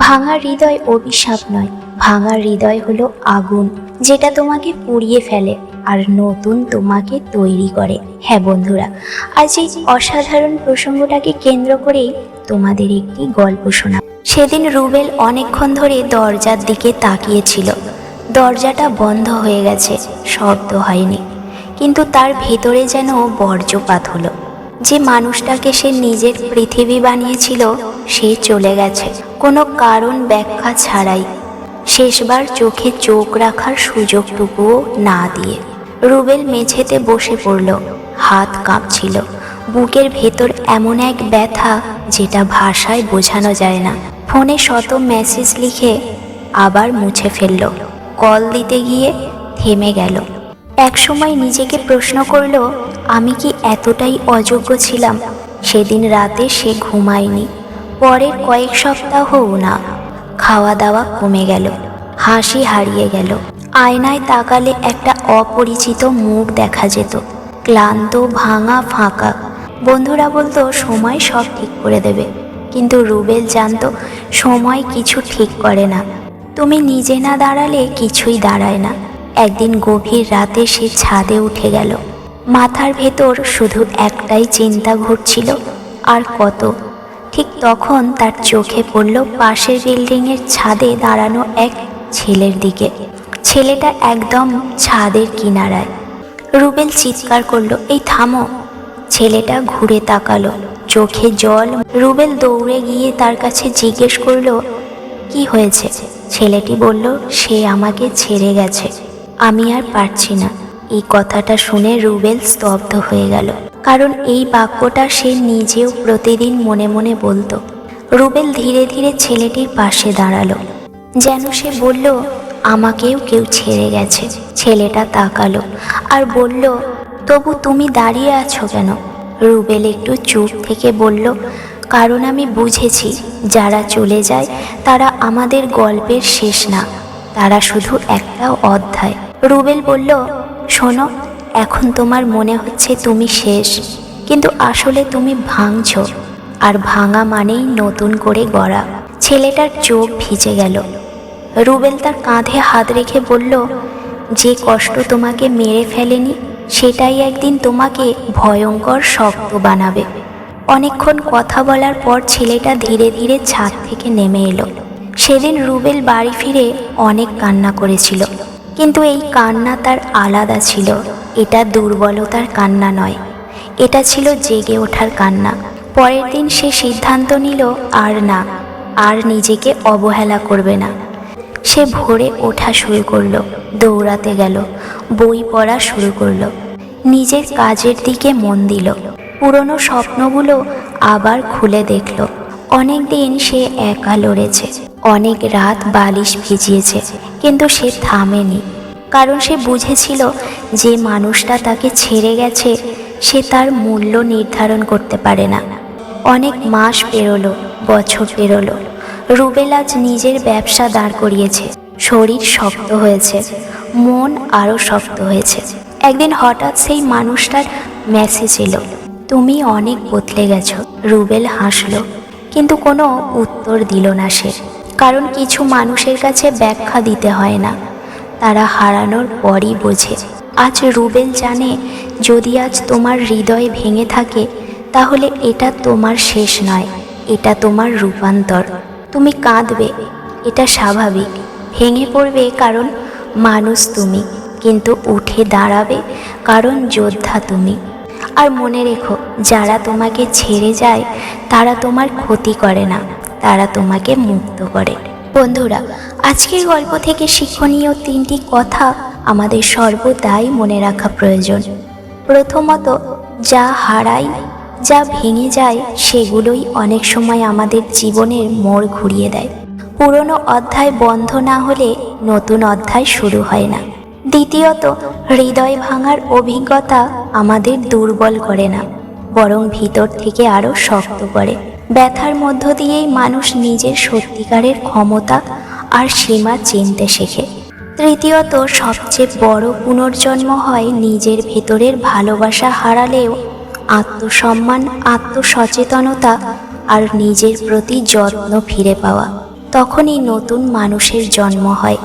ভাঙা হৃদয় অভিশাপ নয়, ভাঙা হৃদয় হলো আগুন, যেটা তোমাকে পুড়িয়ে ফেলে আর নতুন তোমাকে তৈরি করে। হ্যাঁ বন্ধুরা, আজ এই অসাধারণ প্রসঙ্গটাকে কেন্দ্র করেই তোমাদের একটি গল্প শোনাব। সেদিন রুবেল অনেকক্ষণ ধরে দরজার দিকে তাকিয়েছিল। দরজাটা বন্ধ হয়ে গেছে, শব্দ হয়নি, কিন্তু তার ভেতরে যেন বজ্রপাত হলো। যে মানুষটাকে সে নিজের পৃথিবী বানিয়েছিল সে চলে গেছে, কোনো কারণ ব্যাখ্যা ছাড়াই, শেষবার চোখে চোখ রাখার সুযোগটুকুও না দিয়ে। রুবেল মেঝেতে বসে পড়ল, হাত কাঁপছিল, বুকের ভেতর এমন এক ব্যথা যেটা ভাষায় বোঝানো যায় না। ফোনে শত মেসেজ লিখে আবার মুছে ফেলল, কল দিতে গিয়ে থেমে গেল। একসময় নিজেকে প্রশ্ন করল, আমি কি এতটাই অযোগ্য ছিলাম? সেদিন রাতে সে ঘুমায়নি, পরের কয়েক সপ্তাহও না। খাওয়া দাওয়া কমে গেল, হাসি হারিয়ে গেল। আয়নায় তাকালে একটা অপরিচিত মুখ দেখা যেত, ক্লান্ত, ভাঙা, ফাঁকা। বন্ধুরা বলতো সময় সব ঠিক করে দেবে, কিন্তু রুবেল জানতো সময় কিছু ঠিক করে না। তুমি নিজে না দাঁড়ালে কিছুই দাঁড়ায় না। একদিন গভীর রাতে সে ছাদে উঠে গেল। মাথার ভেতর শুধু একটাই চিন্তা ঘুরছিল, আর কত। ঠিক তখন তার চোখে পড়ল পাশের বিল্ডিংয়ের ছাদে দাঁড়ানো এক ছেলের দিকে। ছেলেটা একদম ছাদের কিনারায়। রুবেল চিৎকার করলো, এই থামো। ছেলেটা ঘুরে তাকালো, চোখে জল। রুবেল দৌড়ে গিয়ে তার কাছে জিজ্ঞেস করলো, কি হয়েছে? ছেলেটি বলল, সে আমাকে ছেড়ে গেছে, আমি আর পারছি না। এই কথাটা শুনে রুবেল স্তব্ধ হয়ে গেল, কারণ এই বাক্যটা সে নিজেও প্রতিদিন মনে মনে বলতো। রুবেল ধীরে ধীরে ছেলেটির পাশে দাঁড়ালো, যেন সে বলল, আমাকেও কেউ ছেড়ে গেছে। ছেলেটা তাকালো আর বলল, তবু তুমি দাঁড়িয়ে আছো কেন? রুবেল একটু চুপ থেকে বলল, কারণ আমি বুঝেছি যারা চলে যায় তারা আমাদের গল্পের শেষ না, তারা শুধু একটা অধ্যায়। রুবেল বলল, শোনো, এখন তোমার মনে হচ্ছে তুমি শেষ, কিন্তু আসলে তুমি ভাঙছো, আর ভাঙা মানেই নতুন করে গড়া। ছেলেটার চোখ ভিজে গেল। রুবেল তার কাঁধে হাত রেখে বলল, যে কষ্ট তোমাকে মেরে ফেলেনি সেটাই একদিন তোমাকে ভয়ঙ্কর শক্ত বানাবে। অনেকক্ষণ কথা বলার পর ছেলেটা ধীরে ধীরে ছাদ থেকে নেমে এলো। সেদিন রুবেল বাড়ি ফিরে অনেক কান্না করেছিল, কিন্তু এই কান্না তার আলাদা ছিল। এটা দুর্বলতার কান্না নয়, এটা ছিল জেগে ওঠার কান্না। পরের দিন সে সিদ্ধান্ত নিল, আর নিজেকে অবহেলা করবে না। সে ভোরে ওঠা শুরু করলো, দৌড়াতে গেল, বই পড়া শুরু করলো, নিজের কাজের দিকে মন দিল, পুরনো স্বপ্নগুলো আবার খুলে দেখল। অনেক দিন সে একা লড়েছে, অনেক রাত বালিশ ভিজিয়েছে, কিন্তু সে থামেনি, কারণ সে বুঝেছিল যে মানুষটা তাকে ছেড়ে গেছে সে তার মূল্য নির্ধারণ করতে পারে না। অনেক মাস পেরোলো, বছর পেরোলো। রুবেল আজ নিজের ব্যবসা দাঁড় করিয়েছে, শরীর শক্ত হয়েছে, মন আরও শক্ত হয়েছে। একদিন হঠাৎ সেই মানুষটার মেসেজ এলো, তুমি অনেক বদলে গেছো। রুবেল হাসলো, কিন্তু কোনো উত্তর দিল না সে, কারণ কিছু মানুষের কাছে ব্যাখ্যা দিতে হয় না, তারা হারানোর পরই বোঝে। আজ রুবেল জানে, যদি আজ তোমার হৃদয় ভেঙে থাকে তাহলে এটা তোমার শেষ নয়, এটা তোমার রূপান্তর। তুমি কাঁদবে, এটা স্বাভাবিক, ভেঙে পড়বে কারণ মানুষ তুমি, কিন্তু উঠে দাঁড়াবে কারণ যোদ্ধা তুমি। আর মনে রেখো, যারা তোমাকে ছেড়ে যায় তারা তোমার ক্ষতি করে না, তারা তোমাকে মুক্ত করে। বন্ধুরা, আজকের গল্প থেকে শিক্ষণীয় 3টি কথা আমাদের সর্বদাই মনে রাখা প্রয়োজন। প্রথমত, যা হারাই, যা ভেঙে যায় সেগুলোই অনেক সময় আমাদের জীবনের মোড় ঘুরিয়ে দেয়। পুরনো অধ্যায় বন্ধ না হলে নতুন অধ্যায় শুরু হয় না। দ্বিতীয়ত, হৃদয় ভাঙার অভিজ্ঞতা আমাদের দুর্বল করে না, বরং ভিতর থেকে আরও শক্ত করে। ব্যথার মধ্য দিয়েই মানুষ নিজের সত্যিকারের ক্ষমতা আর সীমা চিনতে শেখে। তৃতীয়ত, সবচেয়ে বড় পুনর্জন্ম হয় নিজের ভেতরের ভালোবাসা হারালেও আত্মসম্মান, আত্মসচেতনতা আর নিজের প্রতি যত্ন ফিরে পাওয়া। তখনই নতুন মানুষের জন্ম হয়,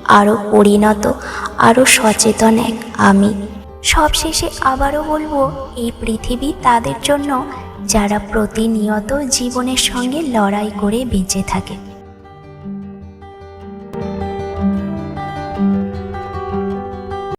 আরও পরিণত, আরও সচেতন এক আমি। সবশেষে আবারও বলবো, এই পৃথিবী তাদের জন্য যারা প্রতিনিয়ত জীবনের সঙ্গে লড়াই করে বেঁচে থাকে।